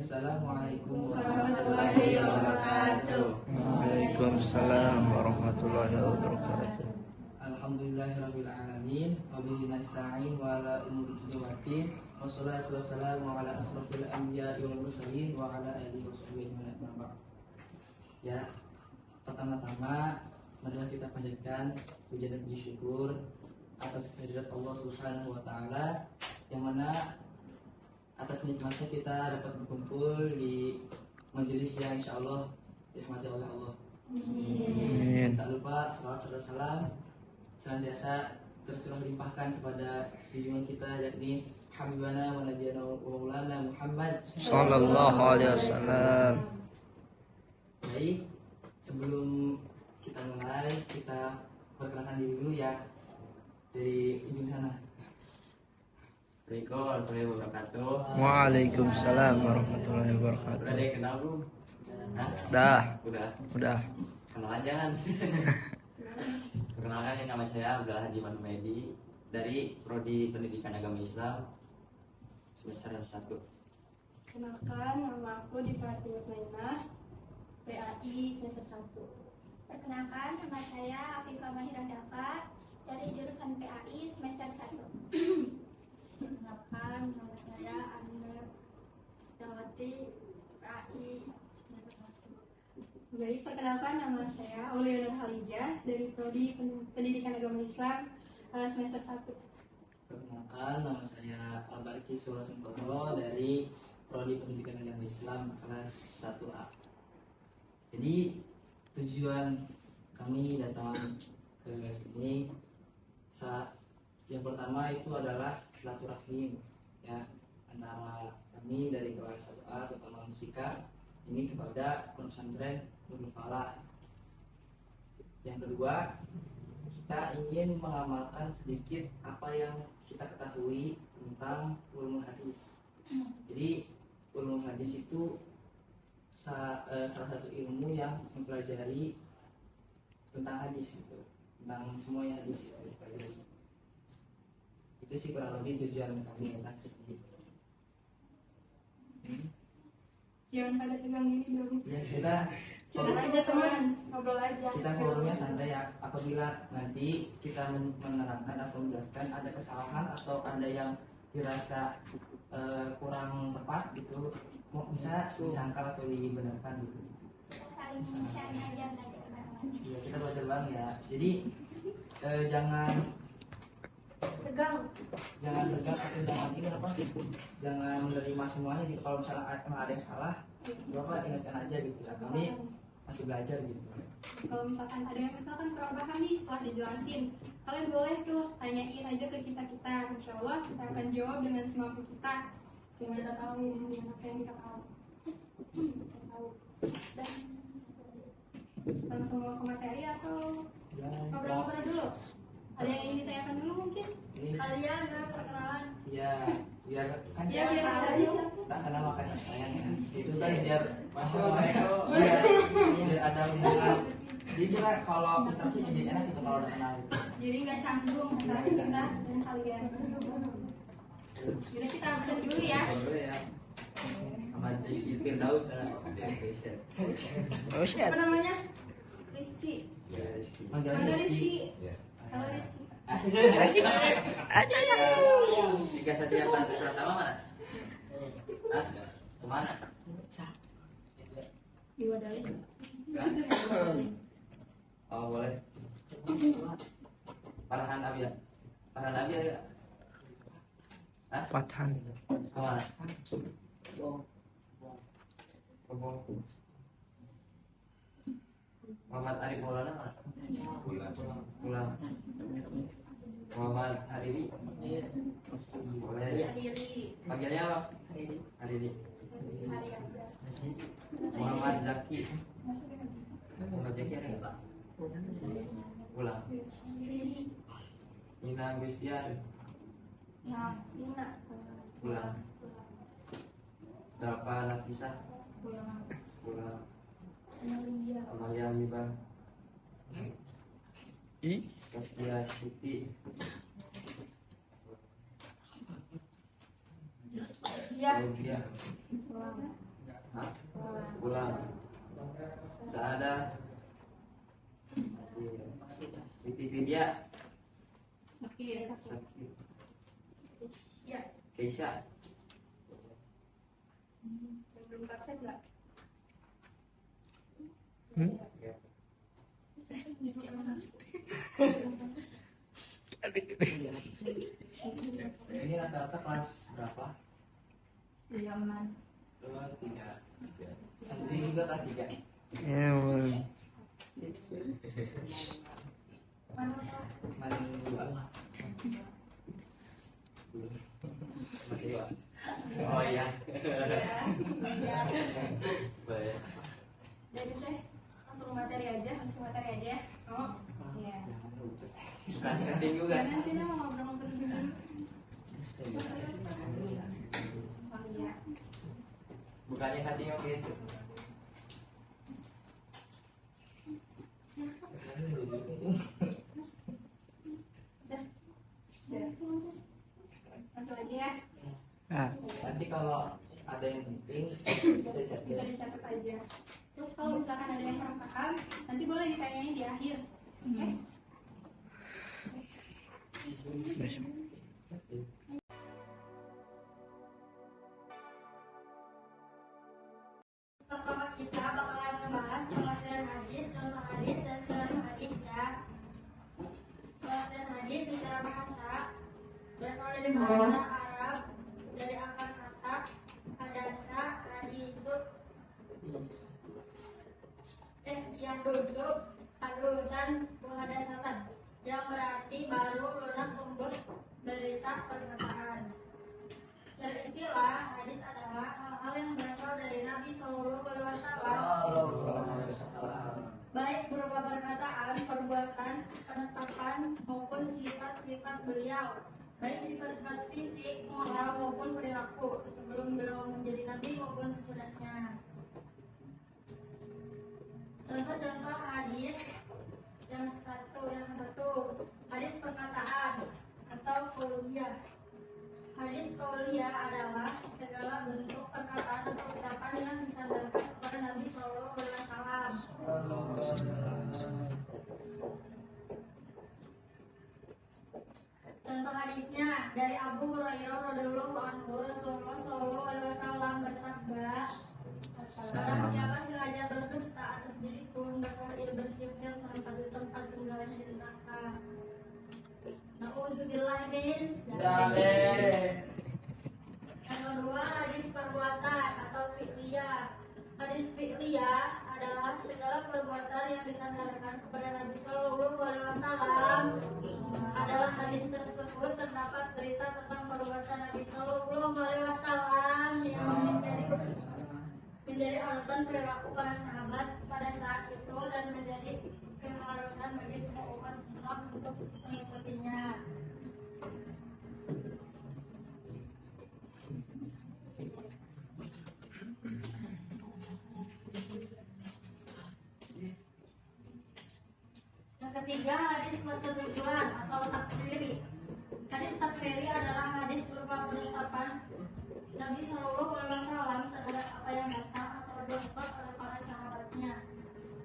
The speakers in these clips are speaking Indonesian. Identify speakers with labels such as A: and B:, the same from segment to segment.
A: Assalamualaikum
B: warahmatullahi wabarakatuh.
C: Waalaikumsalam warahmatullahi wabarakatuh.
A: Alhamdulillahirabbil alamin wa bihi nasta'in wa ala umuri dunya wassalatu wassalamu ala asrofil anbiya'i wal mursalin wa ala alihi washabihi ajma'in. Ya, pertama-tama marilah kita panjatkan puji dan puji syukur atas kehadirat Allah Subhanahu wa taala yang mana atas nikmatnya kita dapat berkumpul di majelis yang insyaallah dirahmati oleh Allah.
C: Amin.
A: Tak lupa salawat serta salam senantiasa tercurah limpahkan kepada junjungan kita yakni Habibana wa Nabiyana wa Maulana Muhammad
C: Sallallahu alaihi wasallam.
A: Baik, sebelum kita mulai kita perkenalkan diri dulu ya dari ujung sana.
B: Assalamualaikum warahmatullahi wabarakatuh.
C: Waalaikumsalam warahmatullahi wabarakatuh.
B: Udah deh kenal belum?
C: Udah.
B: Kenal aja kan. Perkenalkan, ini nama saya Abdullah Haji Manumedi dari Prodi Pendidikan Agama Islam semester 1.
D: Kenalkan, nama aku Diva Nainah, PAI semester 1.
E: Perkenalkan, nama saya Afifah Mahirah Dafa dari jurusan PAI semester 1.
D: Perkenalkan, nama saya Anna Dawati, PAI semester 1. Baik, perkenalkan, nama saya Aulia Halijah dari Prodi Pendidikan Agama Islam semester 1.
A: Perkenalkan, nama saya Al-Barki Sulasentono dari Prodi Pendidikan Agama Islam kelas 1A. Jadi tujuan kami datang ke sini saat yang pertama itu adalah silaturahim ya antara kami dari kelas 1A terutama musika ini kepada pesantren Nurul Falah. Yang kedua, kita ingin mengamalkan sedikit apa yang kita ketahui tentang ulumul hadis. Jadi ulumul hadis itu salah satu ilmu yang mempelajari tentang hadis gitu, tentang semuanya hadis itu dipelajari. Itu sih kurang lebih tujuan kami datang ke sini.
D: Jangan pada tegang ini dong.
A: Ya, kita
D: Aja teman, ngobrol aja.
A: kita forumnya santai ya. Apabila nanti kita menerangkan atau menjelaskan ada kesalahan atau ada yang dirasa kurang tepat gitu, mau bisa disangkal atau dibenarkan gitu.
E: Saling share aja, belajar bareng.
A: Ya, kita belajar bareng ya. Jadi jangan
D: Tegang.
A: tegas atau jangan ini apa? Jangan menerima semuanya gitu. Kalau misalnya emang ada yang salah, Bapak ingatkan aja gitu ya. Kami masih belajar gitu.
D: Kalau misalkan ada yang kurang paham nih setelah dijelasin, kalian boleh tuh tanyain aja ke kita. Insya Allah kita akan jawab dengan semampu kita. Jangan kita tahu dengan apa yang kita tahu. Langsung mau ke materi atau ngobrol-ngobrol dulu? Ada yang ingin ditanyakan dulu mungkin?
A: Ini
D: Kalian perkenalan.
A: ya biar kan
D: Ya biar bisa aja.
A: tak kenal makanya sayangnya. Itu kan biar masuk ya, biar ada hubungan. Jadi kita kalau kita sih jadi enak gitu kalau udah kenal gitu.
D: Jadi nggak canggung antara kita dan kalian. Jadi kita absen dulu ya.
B: Dulu ya. Sama Rizky Firdaus ada.
C: Oh shit.
D: Apa namanya? Rizky.
B: Ya Rizky.
A: Manggil
D: Halo
A: Rizky.
D: Rizky.
B: Ya.
D: Halo Rizky.
B: Tiga saja yang pertama mana? Hah? Kemana?
D: Di Wadali.
B: Oh boleh. Farhan Abia. Farhan Abia ada. Hah?
C: Pathan.
B: Kemana? Kebong. Muhammad Arif Maulana mana? Pulang. Muhammad Hariri. Boleh. Panggilnya apa? Hariri. Muhammad Zaki. Muhammad Zaki ada nggak? Pulang. Nina Gustian.
D: Ya, Lina.
B: Pulang. Dalpa Nafisa.
D: Pulang.
B: Pulang.
D: Amalia.
B: Amalia Mibah.
C: I.
B: Kaskia Siti.
D: Ya.
B: Claudia.
D: Pulang.
B: Hah? Pulang. Seada. Siti Vidya.
D: Oke.
B: Sakit.
D: Ya.
B: Keisha.
D: Belum kapset nggak?
C: Hmm?
A: Ini rata-rata kelas berapa?
D: Zaman.
A: 2, 3. Santri juga kelas 3.
C: Ya, boleh.
A: Mana 2?
B: Oh iya. Baik.
D: Jadi teh langsung materi aja. Oh. Iya.
B: Bukan penting juga.
D: Jangan sih mau ngobrol-ngobrol dulu. Oh iya.
B: Bukannya tadi yang gitu.
D: Langsung aja ya.
C: Ah,
A: Nanti kalau ada yang penting bisa chat
D: Bisa
A: dia.
D: dicatat aja. Terus kalau misalkan ada yang kurang paham, nanti boleh ditanyain di akhir. Oke?
C: besok.
E: Pertama kita bakalan ngebahas pengertian hadis, contoh hadis, dan selain hadis ya. Pengertian hadis secara bahasa berasal dari bahasa Arab, dari akar kata hadasa, hadisu, yadusu, hadusan, muhadasatan, yang berarti baru, lunak, lembut, berita, perkataan. Secara istilah, hadis adalah hal-hal yang berasal dari Nabi Shallallahu Alaihi Wasallam, baik berupa perkataan, perbuatan, penetapan, maupun sifat-sifat beliau, baik sifat-sifat fisik, moral maupun perilaku sebelum beliau menjadi nabi maupun sesudahnya. Contoh-contoh hadis yang satu, hadis perkataan atau qauliyah. Hadis qauliyah adalah segala bentuk perkataan atau ucapan yang disandarkan kepada Nabi Shallallahu Alaihi Wasallam. Contoh hadisnya dari Abu Hurairah radhiyallahu anhu, Rasulullah Shallallahu Alaihi Wasallam bersabda, barang siapa sengaja berdusta atas diriku, hendaklah ia bersiap-siap menempati tempat tinggalnya di neraka. Nauzubillah min dzalik. Yang kedua, hadis perbuatan atau fi'liyah. Hadis fi'liyah adalah segala perbuatan yang disandarkan kepada Nabi Shallallahu Alaihi Wasallam. Adalah hadis tersebut terdapat berita tentang perbuatan Nabi Shallallahu Alaihi Wasallam yang menjadi anutan perilaku para sahabat pada saat itu dan menjadi keharusan bagi semua umat Islam untuk mengikutinya. Yang ketiga, hadis persetujuan atau takfiri. Hadis takfiri adalah hadis berupa penetapan Nabi Shallallahu Alaihi Wasallam terhadap apa yang datang atau dilakukan oleh para sahabatnya.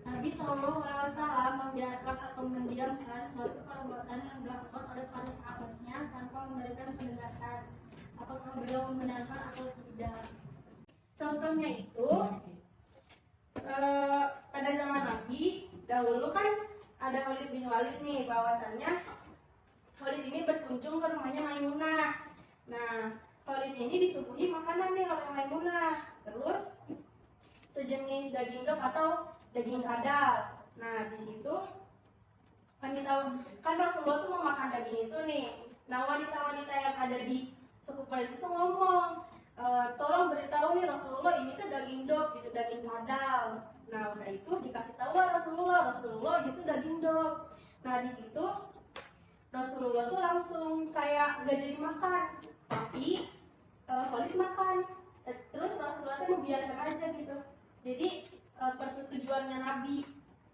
E: Nabi Shallallahu Alaihi Wasallam membiarkan atau mendiamkan suatu perbuatan yang dilakukan oleh para sahabatnya tanpa memberikan penjelasan, apakah beliau membenarkan atau tidak. Contohnya itu pada zaman Nabi dahulu kan ada Khalid bin Walid nih, bahwasannya Khalid ini berkunjung ke rumahnya Maimunah. Nah, Khalid ini disuguhi makanan nih oleh Maimunah, terus sejenis daging dok atau daging kadal. Nah, di situ kan Rasulullah tuh mau makan daging itu nih. Nah, wanita-wanita yang ada di sekufu itu tuh ngomong, tolong beritahu nih Rasulullah, ini tuh daging dok, itu daging kadal. Nah, udah itu dikasih tahu Rasulullah itu daging dok. Nah, di situ Rasulullah tuh langsung kayak gak jadi makan, tapi Khalid makan. Terus Rasulullah tuh membiarkan aja gitu. Jadi persetujuannya Nabi.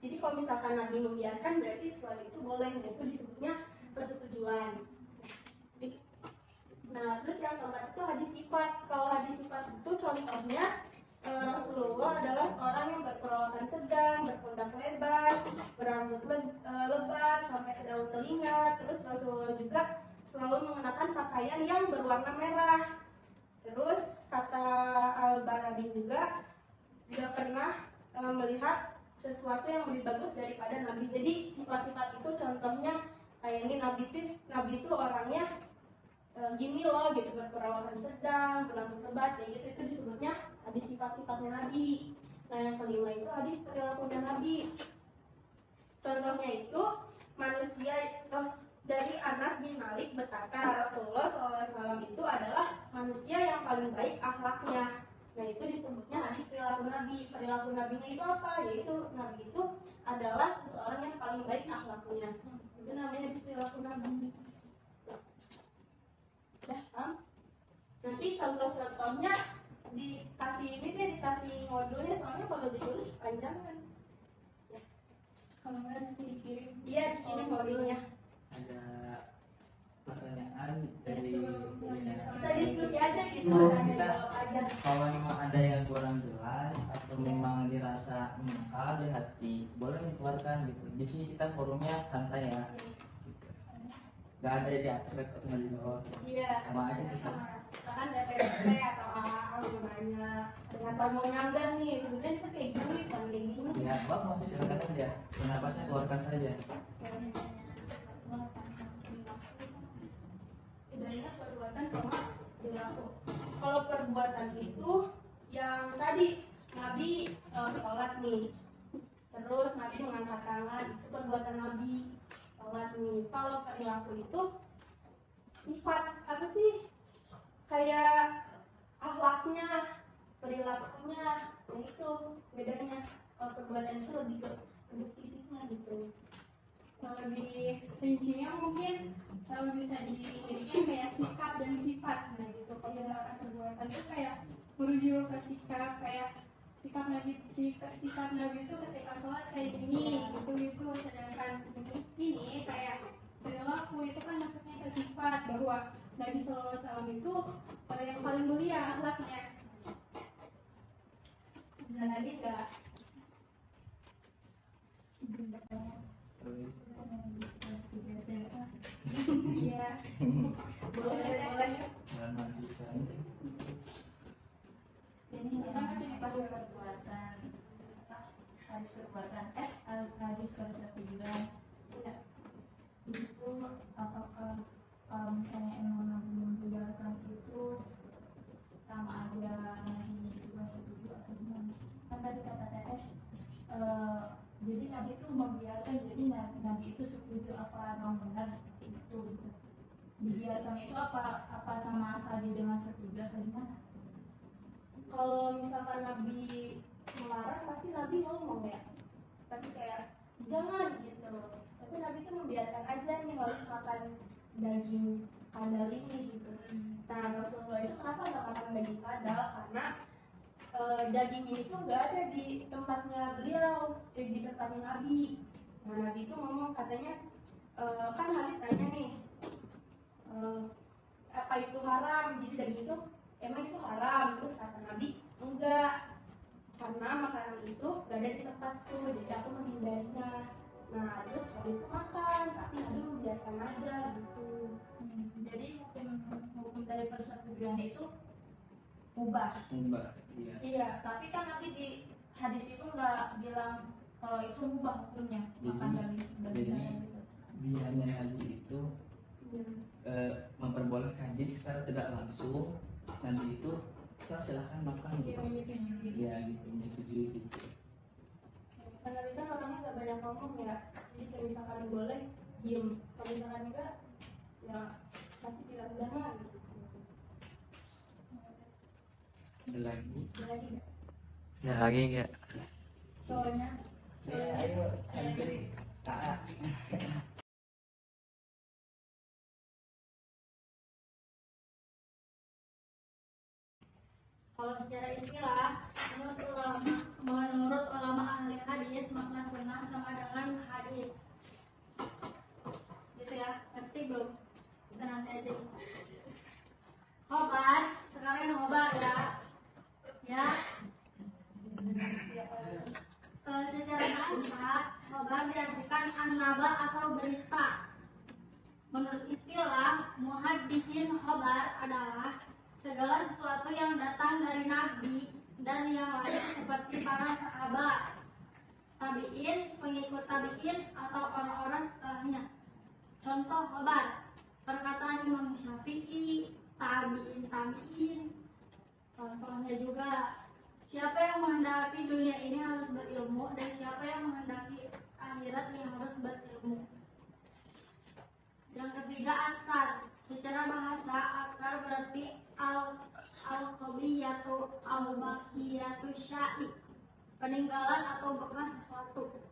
E: Jadi kalau misalkan Nabi membiarkan, berarti sesuatu itu boleh, itu disebutnya persetujuan. Nah, terus yang keempat itu hadis sifat. Kalau hadis sifat itu contohnya Rasulullah adalah seorang yang berperawakan sedang, berpundak lebar, berambut lebat sampai ke daun telinga. Terus Rasulullah juga selalu mengenakan pakaian yang berwarna merah. Terus kata Al-Barabi juga tidak pernah melihat sesuatu yang lebih bagus daripada Nabi. Jadi sifat-sifat itu contohnya kayak ini Nabi itu orangnya gini loh gitu, berperawakan sedang, berambut lebat kayak gitu, itu disebutnya hadis sifat-sifatnya Nabi. Nah yang kelima itu hadis perilakunya Nabi. Contohnya itu manusia dari Anas bin Malik berkata Rasulullah SAW itu adalah manusia yang paling baik akhlaknya. Nah itu disebutnya hadis perilaku Nabi. Perilaku Nabinya itu apa? Yaitu Nabi itu adalah seseorang yang paling baik akhlaknya. Itu namanya hadis perilaku Nabi. Nanti contoh-contohnya dikasih ini deh, dikasih modulnya, soalnya kalau ditulis panjang kan. Ya. Kalau nggak nanti dikirim. Iya, dikirim modulnya.
A: Ada pertanyaan dari
E: Kita diskusi aja gitu,
A: Oh,
E: tanya
A: kita-
E: jawab aja.
A: kalau memang ada yang kurang jelas atau memang dirasa mengakal di hati, boleh dikeluarkan gitu. Di sini kita forumnya santai ya. Gak ada di atas atau di bawah.
E: Iya.
A: Sama aja kita.
E: Bahkan DPRT atau AA mau nanya, ternyata mau nyangga nih, sebenarnya itu kayak gini, kan kayak gini.
A: Ya, bagus, silakan aja. Pendapatnya keluarkan saja.
E: Bedanya perbuatan sama perilaku. Kalau perbuatan itu yang tadi Nabi sholat nih, terus Nabi mengangkat tangan, itu perbuatan Nabi sholat nih. Kalau perilaku itu sifat apa sih? Kayak akhlaknya, perilakunya, nah itu bedanya. Kalau perbuatan itu lebih ke fisiknya gitu.
D: Yang lebih rincinya mungkin bisa didirikan kayak sikap dan sifat. Nah gitu, kalau misalkan perbuatan itu kayak merujuk ke sikap, kayak sikap Nabi itu ketika sholat kayak gini gitu. Sedangkan ini kayak perilaku itu kan maksudnya ke sifat, bahwa Nabi SAW itu yang paling mulia akhlaknya.
E: Dan tadi enggak
D: Iya.
E: boleh.
A: Dan mahasiswa.
F: Jadi kita masih dibahas perbuatan, hadis perbuatan, hadis pada satu bulan. Itu apakah misalnya emang Nabi membiarkan itu sama aja Nabi juga setuju atau gimana? Kan tadi kata Teteh, jadi Nabi itu membiarkan, jadi Nabi itu setuju apa memang benar seperti itu. Gitu. Dibiarkan itu apa sama asal dia dengan setuju atau gimana?
E: Kalau misalkan Nabi melarang, pasti Nabi ngomong ya, pasti kayak jangan gitu. Tapi Nabi itu membiarkan aja nih harus makan daging kadal ini gitu. Nah Rasulullah itu kenapa nggak makan daging kadal? Karena daging ini tuh nggak ada di tempatnya beliau, di tempatnya Nabi. Nah Nabi itu ngomong katanya, kan Nabi tanya nih, apa itu haram? Jadi daging itu emang itu haram? Terus kata Nabi, enggak, karena makanan itu gak ada di tempatku, jadi aku menghindarinya. Nah terus Nabi itu makan, tapi Nabi membiarkan aja gitu.
F: Jadi hukum dari persetujuan itu mubah.
A: Mbak, iya.
E: Iya,
F: Tapi kan Nabi di hadis itu nggak bilang kalau itu mubah hukumnya makan dari
A: jadi
F: gitu.
A: biarnya haji itu memperbolehkan. Jadi secara tidak langsung nanti itu silahkan makan gitu. Ya gitu, menyetujui gitu.
E: karena Nabi kan orangnya gak banyak ngomong ya, jadi kalau misalkan boleh diem, kalau misalkan enggak ya pasti bilang jangan gitu.
A: Ada lagi?
E: Ada lagi nggak?
C: Ada lagi nggak?
E: Soalnya
A: Ya, ayo, antri.
D: Kalau secara istilah, menurut ulama ahli hadis, makna sunnah sama dengan hadis. Gitu ya, ngerti belum? Kita nanti aja. Khobar, sekarang yang khobar ya. Ya, Secara bahasa, khobar diartikan an-naba atau berita. Menurut istilah muhaddisin, khobar adalah segala sesuatu yang datang dari Nabi dan yang lain seperti para sahabat, tabi'in, pengikut tabi'in, atau orang-orang setelahnya. Contoh khobar, perkataan Imam Syafi'i, tabi'in. Contohnya juga, siapa yang menghendaki dunia ini harus berilmu, dan siapa yang menghendaki akhirat yang harus berilmu. Yang ketiga, asar. Secara bahasa, asar berarti al-qobiyatu al-baqiyatu syai, peninggalan atau bekas sesuatu.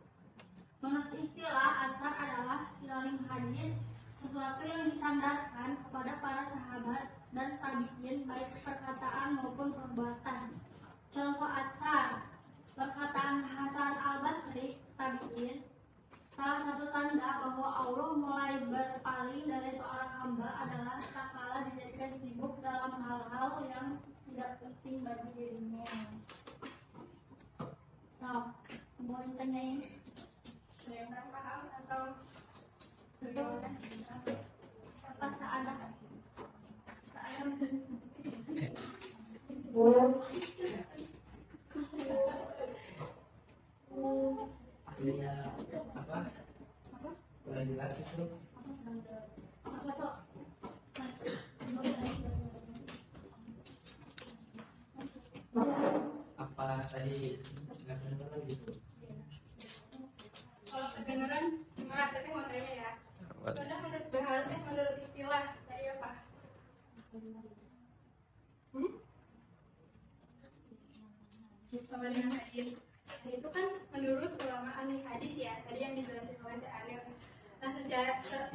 D: Menurut istilah, asar adalah sinonim hadis, sesuatu yang disandarkan kepada para sahabat dan tabi'in, baik perkataan maupun perbuatan. Contoh asar, perkataan Hasan al-Basri, tabi'in, salah satu tanda bahwa Allah mulai berpaling dari seorang hamba adalah tak kalah dijadikan sibuk dalam hal-hal yang tidak penting bagi dirinya. Nah, mau ditanyain?
E: Ada yang kurang paham atau
D: Siapa Saadah?
A: Akhirnya apa? Kurang jelas itu.
D: Apa sok?
A: Apa tadi nggak kedengeran gitu?
E: kalau kedengeran cuma tapi mau tanya ya. Sudah menurut bahasa, menurut istilah tadi apa? Sama dengan hadis. Nah, itu kan menurut ulama ahli hadis ya, tadi yang dijelasin oleh Teh Anil. Nah,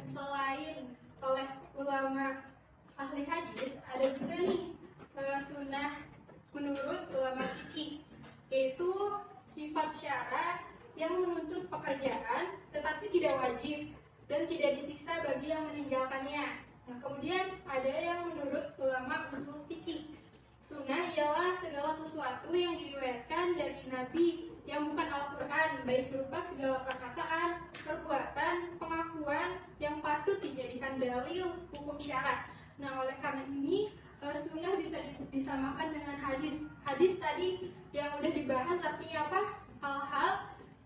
E: selain oleh ulama ahli hadis, ada juga nih sunnah menurut ulama fikih, yaitu sifat syara yang menuntut pekerjaan tetapi tidak wajib dan tidak disiksa bagi yang meninggalkannya. Nah, kemudian ada yang menurut ulama usul fikih, sunnah ialah segala sesuatu yang diriwayatkan dari Nabi yang bukan Al-Quran, baik berupa segala perkataan, perbuatan, pengakuan yang patut dijadikan dalil hukum syarat. Nah, oleh karena ini sunnah bisa disamakan dengan hadis. Hadis tadi yang udah dibahas artinya apa? Hal-hal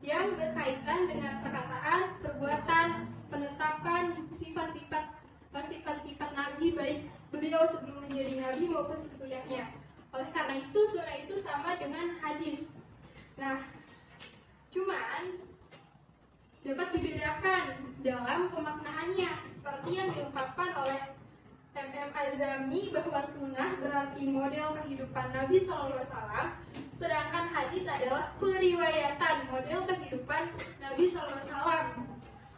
E: yang berkaitan dengan perkataan, perbuatan, penetapan sifat-sifat Nabi, baik beliau sebelum menjadi Nabi maupun sesudahnya. Oleh karena itu sunnah itu sama dengan hadis. Nah, cuman dapat dibedakan dalam pemaknaannya, seperti yang diungkapkan oleh M.M. Azami bahwa sunnah berarti model kehidupan Nabi SAW, sedangkan hadis adalah periwayatan model kehidupan Nabi SAW.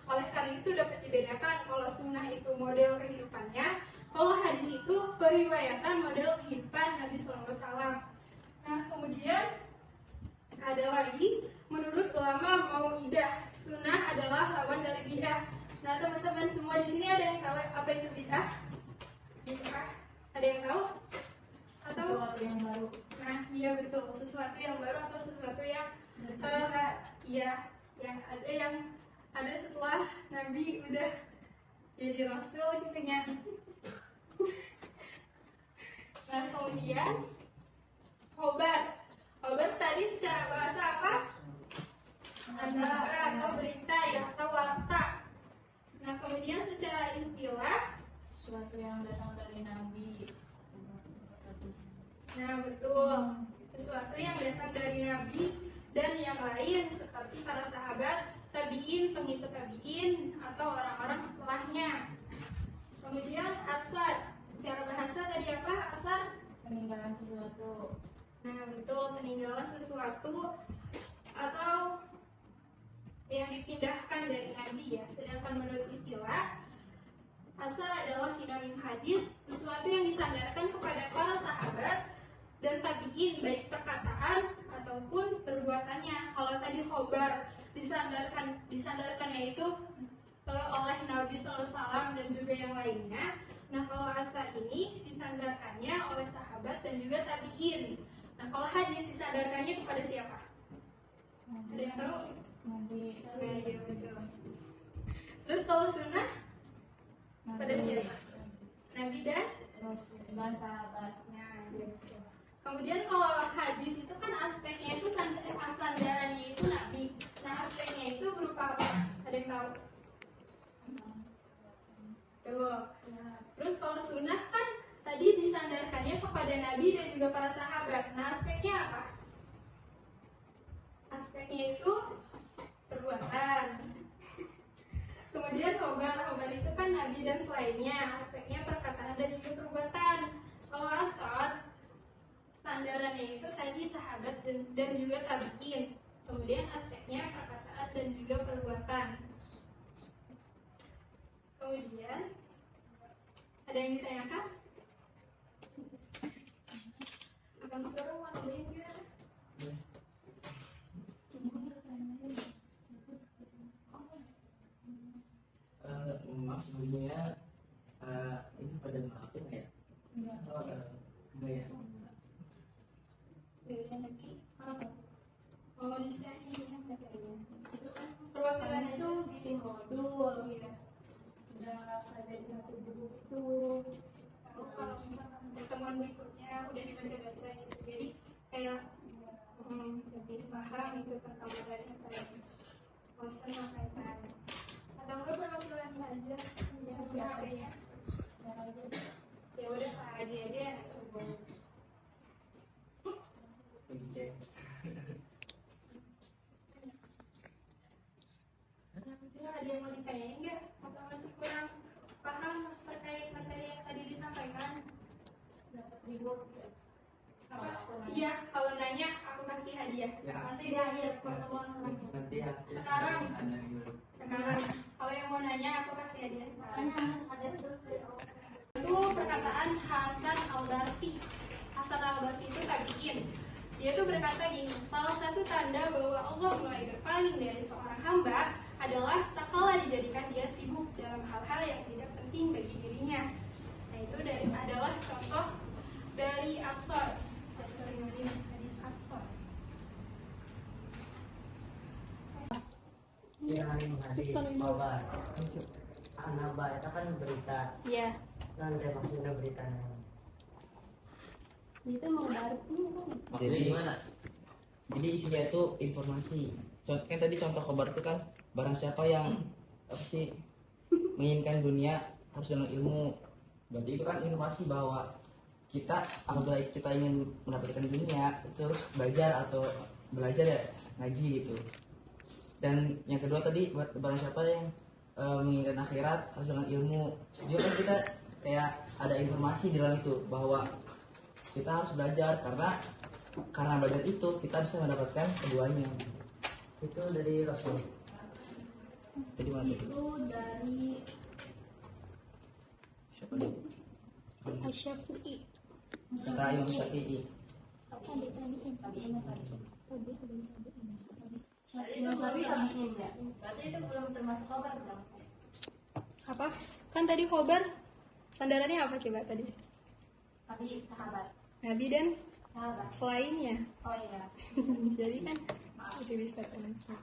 E: Oleh karena itu dapat dibedakan kalau sunnah itu model kehidupannya, kalau hadis itu periwayatan model kehidupan Nabi SAW. Nah, kemudian ada lagi menurut ulama Mau'idah, sunnah adalah lawan dari bid'ah. Nah, teman-teman semua di sini ada yang tahu apa itu bid'ah? Bid'ah, ada yang tahu? Atau
F: Sesuatu yang baru.
E: Nah, iya betul, sesuatu yang baru atau sesuatu yang yang ada setelah Nabi udah jadi Rasul gitu ya. Nah, kemudian khobar tadi secara bahasa apa? Antara atau berita ya, atau warta. Nah, kemudian secara istilah,
F: Sesuatu yang datang dari Nabi.
E: nah betul, sesuatu yang datang dari Nabi dan yang lain seperti para sahabat, tabi'in, pengikut tabi'in, atau orang-orang setelahnya. Kemudian asar, secara bahasa tadi apa? Asar?
F: Peninggalan sesuatu.
E: Nah betul, peninggalan sesuatu atau yang dipindahkan dari Nabi ya. Sedangkan menurut istilah, asar adalah sinonim hadis, sesuatu yang disandarkan kepada para sahabat dan tabi'in, baik perkataan ataupun perbuatannya. Kalau tadi khobar disandarkan yaitu oleh Nabi SAW dan juga yang lainnya. Nah, kalau asar ini disandarkannya oleh sahabat dan juga tabi'in. Nah, kalau hadis disandarkannya kepada siapa?
D: Ada yang tahu?
F: Nabi
D: Nah, iya betul. Terus kalau sunnah pada siapa? Nabi dan
F: Rasul dan sahabatnya.
D: betul. Kemudian kalau hadis itu kan aspeknya itu sandarannya itu Nabi. Nah aspeknya itu berupa apa? Ada yang tahu? Tuh. Terus kalau sunnah kan tadi disandarkannya kepada Nabi dan juga para sahabat. Nah aspeknya apa? Aspeknya itu perbuatan. Kemudian khobar itu kan Nabi dan selainnya. Aspeknya perkataan dan juga perbuatan. Kalau asar sandarannya itu tadi sahabat dan juga tabiin. Kemudian aspeknya perkataan dan juga perbuatan. Kemudian ada yang ditanyakan? Abang Suruh mau nambahin nggak?
A: Maksudnya ini pada maafin ya? Oh, enggak ya?
D: Oh, di sini perwakilan itu bikin modul ya. Udah ngerasa dari satu buku itu. Kalau misalkan pertemuan berikutnya udah dibaca-baca gitu, jadi kayak lebih paham itu perkembangannya kayak konten sampaikan. Atau enggak perwakilan aja? Siapa ya? Ya udah Pak Haji aja.
A: Cek.
D: Ada yang mau ditanyain nggak? Atau masih kurang paham terkait materi yang tadi disampaikan? Dapat reward ya? Iya, kalau nanya aku kasih hadiah.
A: Ya.
D: Nanti di akhir pertemuan nanti.
A: Nanti aku
D: Sekarang.
A: ada dulu.
D: Sekarang, kalau yang mau nanya aku kasih hadiah sekarang. Itu perkataan Hasan Al-Basri. Hasan Al-Basri itu tabiin. Dia tuh berkata gini, salah satu tanda bahwa Allah mulai berpaling dari seorang hamba adalah tak kala dijadikan dia sibuk dalam hal-hal yang tidak penting bagi dirinya. Nah itu adalah contoh dari Ansor. Hadis Ansor.
B: Hadis kabar. Anaba itu kan berita.
D: Iya.
B: Kan saya maksudnya beritanya.
D: Itu mau baru.
B: Maksudnya gimana?
A: Jadi isinya itu informasi. Kan tadi contoh kabar itu kan barang siapa yang apa sih menginginkan dunia harus dengan ilmu. Berarti itu kan informasi bahwa kita apabila kita ingin mendapatkan dunia itu harus belajar atau belajar ya ngaji gitu. Dan yang kedua tadi barang siapa yang menginginkan akhirat harus dengan ilmu. Juga kan kita kayak ada informasi di dalam itu bahwa kita harus belajar karena belajar itu kita bisa mendapatkan keduanya.
B: Itu dari Rasul.
A: Jadi mana itu?
D: Itu dari
A: Siapa dulu?
D: Asy-Syafi'i.
A: Kata Imam Syafi'i.
E: Berarti itu belum termasuk kabar dong.
D: Apa? Kan tadi khobar sandarannya apa coba tadi?
E: Tapi sahabat.
D: Nabi dan
E: Sahabat.
D: selainnya.
E: Oh iya.
D: Jadi kan masih bisa termasuk.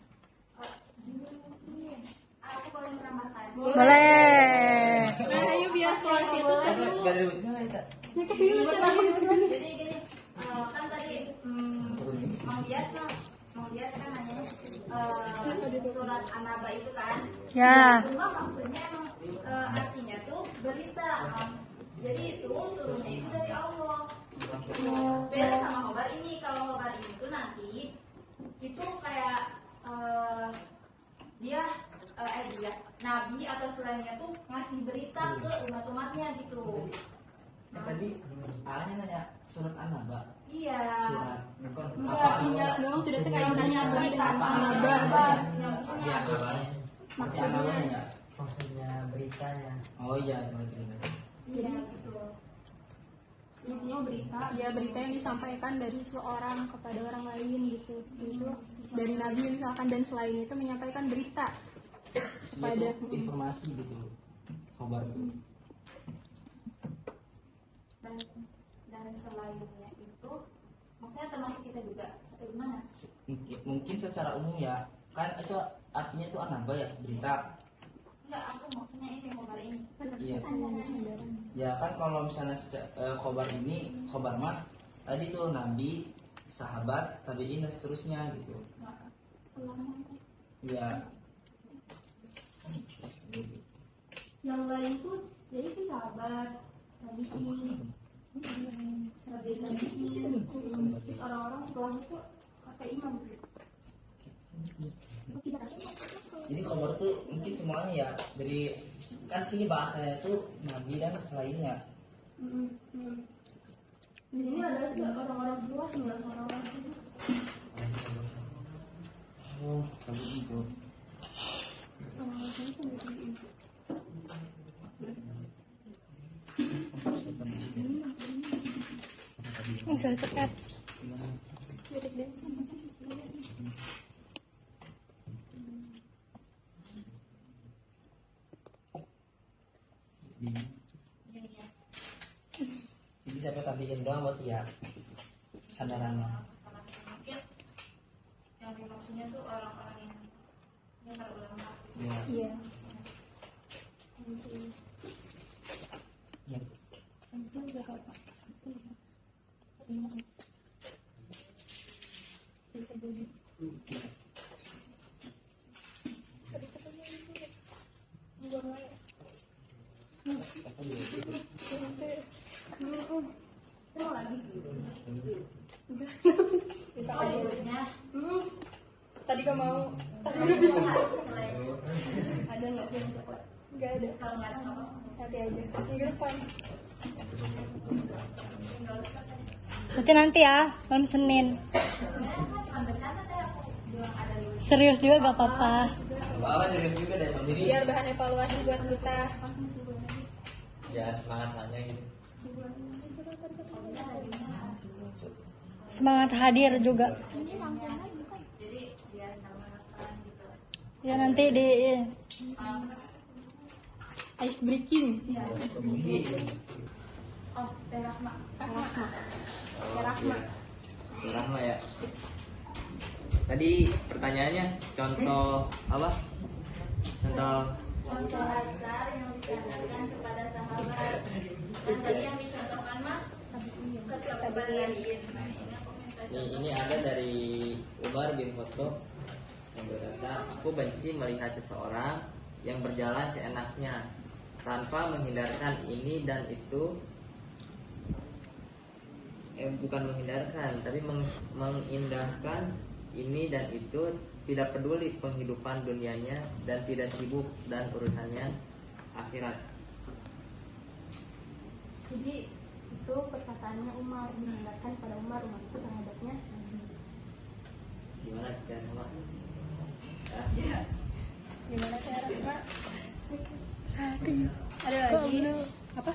E: Aku boleh menambahkan.
C: Boleh.
D: Nah, ayo biar kelas itu seru.
A: Gak ada ributnya nggak ya?
E: Jadi gini, kan tadi Mang Dias kan nanya surat An-Naba itu kan.
C: Ya.
E: Cuma maksudnya emang artinya tuh berita. Jadi itu turunnya itu dari Allah. Beda sama khobar ini. Kalau khobar ini tuh nanti itu kayak dia Nabi atau selainnya tuh ngasih berita ke umat-umatnya gitu.
A: Tadi A-nya nanya surat An-Naba.
E: Iya.
A: Surat.
D: Enggak sudah terkait nanya berita sama
A: Iya, maksudnya
B: Maksudnya beritanya.
A: Oh iya, betul.
E: Iya gitu.
D: intinya berita berita yang disampaikan dari seorang kepada orang lain gitu. Itu dari Nabi misalkan dan selain itu menyampaikan berita
A: Pada informasi gitu. Kabar itu.
E: Dan selainnya itu maksudnya termasuk kita juga
F: atau gimana?
A: Mungkin secara umum ya, kan itu artinya itu anaba ya, berita.
F: Enggak, aku maksudnya ini khobar ini.
A: Iya.
D: Sandaran.
A: Ya kan kalau misalnya khobar ini, khobar mah tadi tuh nabi, sahabat, tabiin dan seterusnya gitu. Ya.
E: Yang lain tuh jadi itu sahabat nabi sih, sahabat nabi, terus orang-orang setelah itu kata imam.
A: Jadi khobar tuh mungkin semuanya ya, dari kan sini bahasanya tuh nabi dan selainnya.
E: Di sini ada sih orang-orang seluasnya, orang-orang itu.
A: Oh, kalau itu.
C: Bisa cekat.
A: Jadi siapa tabiin doang buat ya sandarannya.
F: Mungkin yang dimaksudnya tuh orang-orang yang para ulama.
A: Ya.
D: Iya.
A: Ya.
F: Oh, judulnya
D: Tadi kau mau
F: selain
D: ada nggak yang coklat? Nggak ada.
F: kalau nggak ada nggak apa-apa.
D: Nanti aja. Minggu depan.
F: Nggak usah tadi.
C: Berarti nanti ya, malam Senin.
F: Sebenarnya kan cuma bercanda teh aku bilang ada dulu.
C: Serius juga gak apa-apa.
B: Bawa dari juga dari mandiri.
D: Biar bahan evaluasi buat kita.
B: Ya semangat nanya gitu.
C: Semangat hadir juga.
F: Jadi biar nambah gitu.
C: Ya nanti di
D: Ice breaking.
E: Oh, Rahma.
B: Rahma ya. Tadi pertanyaannya contoh apa? Contoh
F: Contoh azhar yang dicontohkan kepada sahabat. Dan tadi yang dicontohkan mah kepada tabiin. Nah, ini aku minta
B: ini ada dari Umar bin Khattab yang berkata, aku benci melihat seseorang yang berjalan seenaknya tanpa menghindarkan ini dan itu. Bukan menghindarkan, tapi mengindahkan ini dan itu, tidak peduli penghidupan dunianya dan tidak sibuk dan urusannya akhirat.
E: Jadi itu perkataannya Umar, menandakan pada Umar itu sahabatnya Nabi.
B: Gimana cara Mak?
D: Gimana cara Kak?
C: Satu.
D: Ada lagi? Apa?